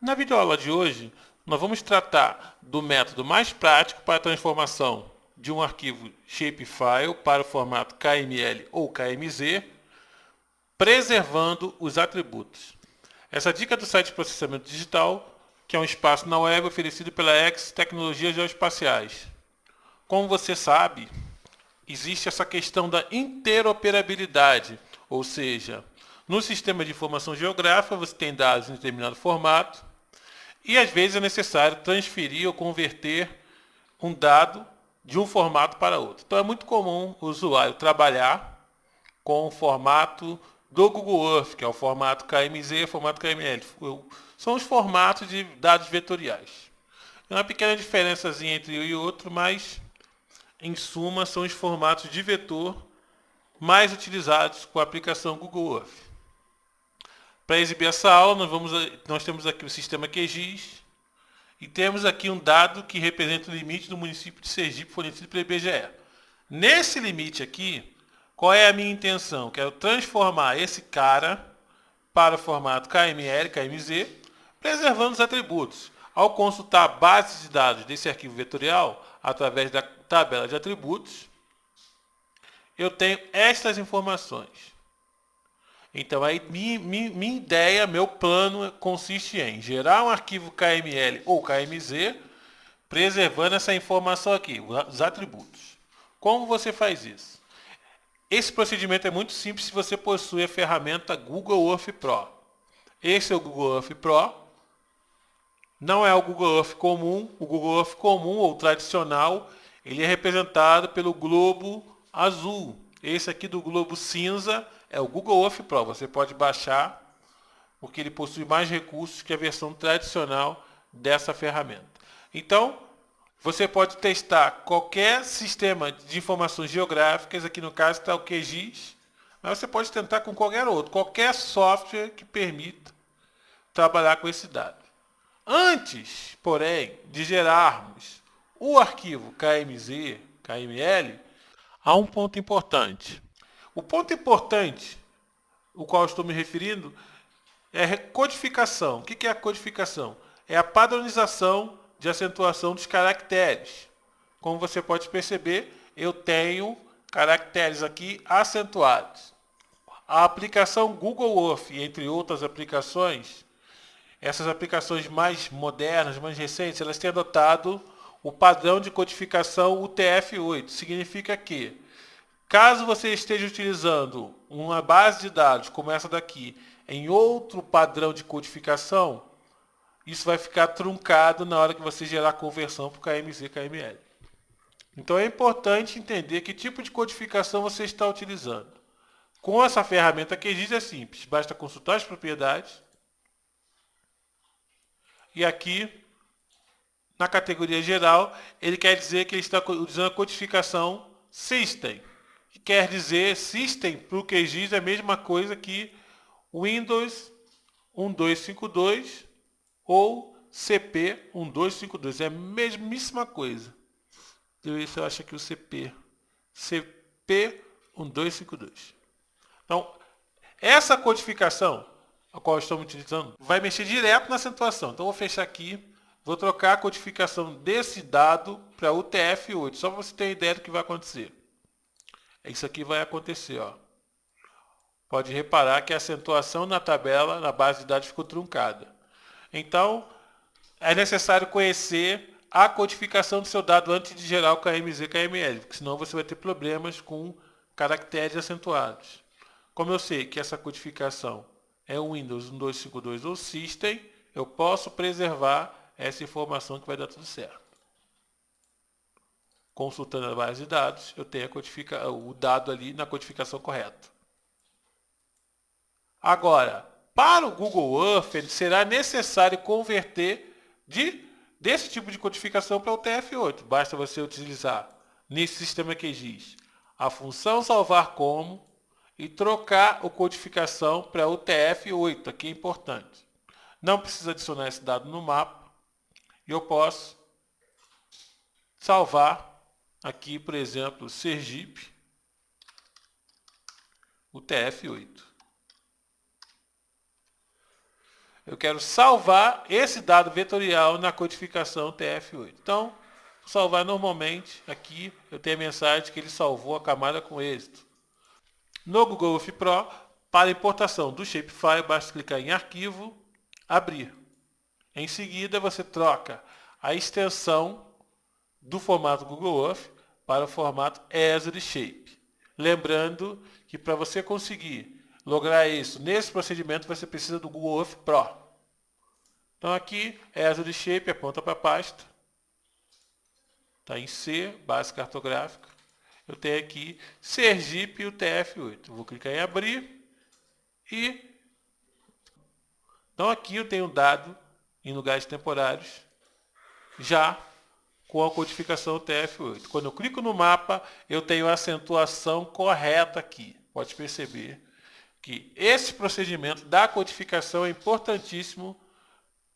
Na videoaula de hoje, nós vamos tratar do método mais prático para a transformação de um arquivo shapefile para o formato KML ou KMZ, preservando os atributos. Essa dica do site de processamento digital, que é um espaço na web oferecido pela X Tecnologias Geoespaciais. Como você sabe, existe essa questão da interoperabilidade, ou seja, no sistema de informação geográfica você tem dados em determinado formato, e às vezes é necessário transferir ou converter um dado de um formato para outro. Então é muito comum o usuário trabalhar com o formato do Google Earth, que é o formato KMZ e o formato KML. São os formatos de dados vetoriais. É uma pequena diferençazinha entre um e outro, mas em suma são os formatos de vetor mais utilizados com a aplicação Google Earth. Para exibir essa aula, nós temos aqui o sistema QGIS e temos aqui um dado que representa o limite do município de Sergipe fornecido pelo IBGE. Nesse limite aqui, qual é a minha intenção? Quero transformar esse cara para o formato KML, KMZ, preservando os atributos. Ao consultar a base de dados desse arquivo vetorial, através da tabela de atributos, eu tenho estas informações. Então, aí, minha ideia, meu plano consiste em gerar um arquivo KML ou KMZ, preservando essa informação aqui, os atributos. Como você faz isso? Esse procedimento é muito simples se você possui a ferramenta Google Earth Pro. Esse é o Google Earth Pro. Não é o Google Earth comum. O Google Earth comum ou tradicional, ele é representado pelo globo azul. Esse aqui do globo cinza é o Google Earth Pro. Você pode baixar, porque ele possui mais recursos que a versão tradicional dessa ferramenta. Então, você pode testar qualquer sistema de informações geográficas, aqui no caso está o QGIS, mas você pode tentar com qualquer outro, qualquer software que permita trabalhar com esse dado. Antes, porém, de gerarmos o arquivo KMZ, KML, há um ponto importante. O ponto importante, o qual estou me referindo, é a codificação. O que é a codificação? É a padronização de acentuação dos caracteres. Como você pode perceber, eu tenho caracteres aqui acentuados. A aplicação Google Earth, entre outras aplicações, essas aplicações mais modernas, mais recentes, elas têm adotado o padrão de codificação UTF-8. Significa que, caso você esteja utilizando uma base de dados como essa daqui, em outro padrão de codificação, isso vai ficar truncado na hora que você gerar a conversão para o KMZ e KML. Então é importante entender que tipo de codificação você está utilizando. Com essa ferramenta QGIS é simples, basta consultar as propriedades e aqui na categoria geral ele quer dizer que ele está usando a codificação System, que quer dizer System para o QGIS é a mesma coisa que Windows 1252 ou CP 1252, é a mesmíssima coisa. Deixa eu ver se eu acho aqui o CP. CP 1252. Então, essa codificação, a qual estamos utilizando, vai mexer direto na acentuação. Então, vou fechar aqui, vou trocar a codificação desse dado para UTF-8, só para você ter ideia do que vai acontecer. Isso aqui vai acontecer, ó. Pode reparar que a acentuação na tabela, na base de dados, ficou truncada. Então, é necessário conhecer a codificação do seu dado antes de gerar o KMZ e KML, porque senão você vai ter problemas com caracteres acentuados. Como eu sei que essa codificação é o Windows 1252 ou System, eu posso preservar essa informação que vai dar tudo certo. Consultando a base de dados, eu tenho o dado ali na codificação correta. Agora, para o Google Earth, ele será necessário converter desse tipo de codificação para o TF8. Basta você utilizar, nesse sistema QGIS, a função salvar como e trocar a codificação para o TF8. Aqui é importante. Não precisa adicionar esse dado no mapa. E eu posso salvar aqui, por exemplo, Sergipe, o TF8. eu quero salvar esse dado vetorial na codificação TF8. Então, salvar normalmente, aqui eu tenho a mensagem que ele salvou a camada com êxito. No Google Earth Pro, para importação do shapefile, basta clicar em arquivo, abrir. Em seguida, você troca a extensão do formato Google Earth para o formato Esri Shape. Lembrando que para você conseguir lograr isso nesse procedimento, você precisa do Google Earth Pro. Então aqui, Esri Shape, aponta para a pasta. Está em C, base cartográfica. Eu tenho aqui Sergipe e o TF8. Eu vou clicar em abrir e... Então aqui eu tenho dado em lugares temporários já com a codificação TF8. Quando eu clico no mapa, eu tenho a acentuação correta aqui. Pode perceber que esse procedimento da codificação é importantíssimo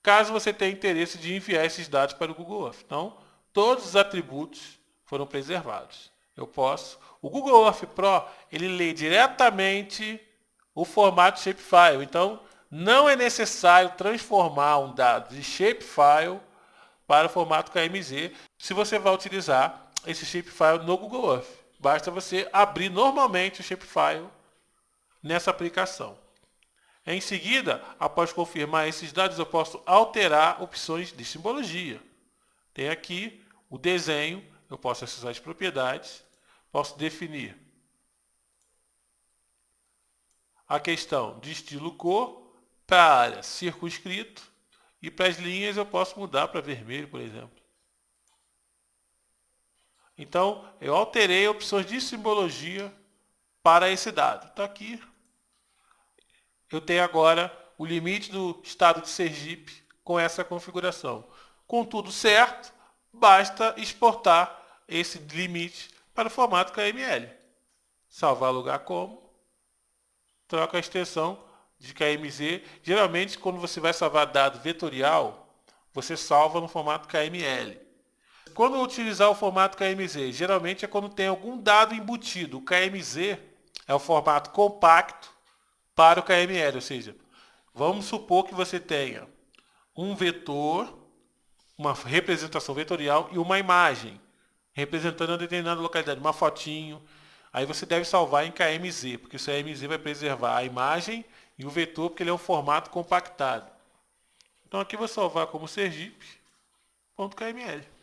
caso você tenha interesse de enviar esses dados para o Google Earth. Então, todos os atributos foram preservados. Eu posso... O Google Earth Pro, ele lê diretamente o formato shapefile. Então, não é necessário transformar um dado de shapefile para o formato KMZ se você vai utilizar esse shapefile no Google Earth. Basta você abrir normalmente o shapefile nessa aplicação. Em seguida, após confirmar esses dados, eu posso alterar opções de simbologia. Tem aqui o desenho, eu posso acessar as propriedades, posso definir a questão de estilo cor para a área circunscrito e para as linhas eu posso mudar para vermelho, por exemplo. Então, eu alterei opções de simbologia para esse dado. Está aqui. Eu tenho agora o limite do estado de Sergipe com essa configuração. Com tudo certo, basta exportar esse limite para o formato KML. Salvar lugar como. Troca a extensão de KMZ. Geralmente, quando você vai salvar dado vetorial, você salva no formato KML. Quando utilizar o formato KMZ, geralmente é quando tem algum dado embutido. O KMZ é o formato compacto para o KML, ou seja, vamos supor que você tenha um vetor, uma representação vetorial e uma imagem representando uma determinada localidade, uma fotinho. Aí você deve salvar em KMZ, porque o KMZ vai preservar a imagem e o vetor, porque ele é um formato compactado. Então aqui eu vou salvar como Sergipe.kml.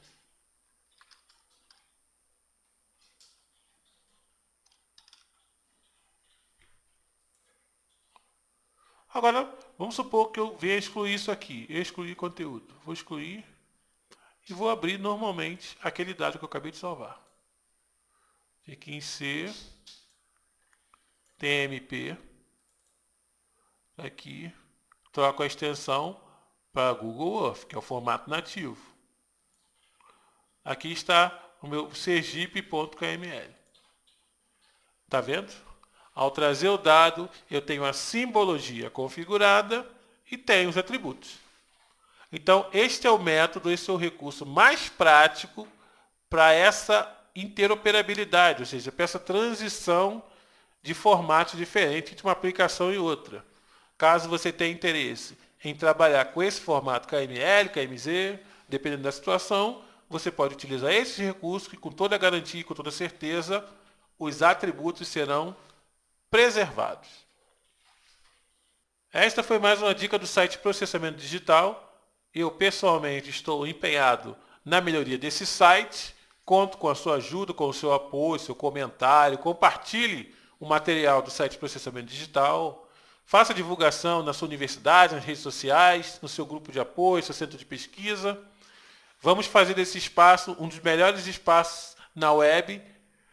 Agora, vamos supor que eu venha excluir isso aqui. Excluir conteúdo. Vou excluir e vou abrir normalmente aquele dado que eu acabei de salvar. Aqui em C, TMP. Aqui, troco a extensão para Google Earth, que é o formato nativo. Aqui está o meu sergipe.kml. Está vendo? Ao trazer o dado, eu tenho a simbologia configurada e tenho os atributos. Então, este é o método, esse é o recurso mais prático para essa interoperabilidade, ou seja, para essa transição de formatos diferentes entre uma aplicação e outra. Caso você tenha interesse em trabalhar com esse formato KML, KMZ, dependendo da situação, você pode utilizar esses recursos que com toda a garantia e com toda certeza, os atributos serão preservados. Esta foi mais uma dica do site Processamento Digital. Eu pessoalmente estou empenhado na melhoria desse site. Conto com a sua ajuda, com o seu apoio, seu comentário. Compartilhe o material do site Processamento Digital. Faça divulgação na sua universidade, nas redes sociais, no seu grupo de apoio, seu centro de pesquisa. Vamos fazer desse espaço um dos melhores espaços na web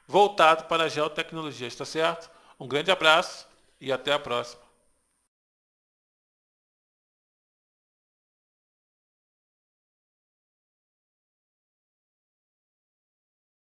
voltado para a geotecnologia, está certo? Um grande abraço e até a próxima.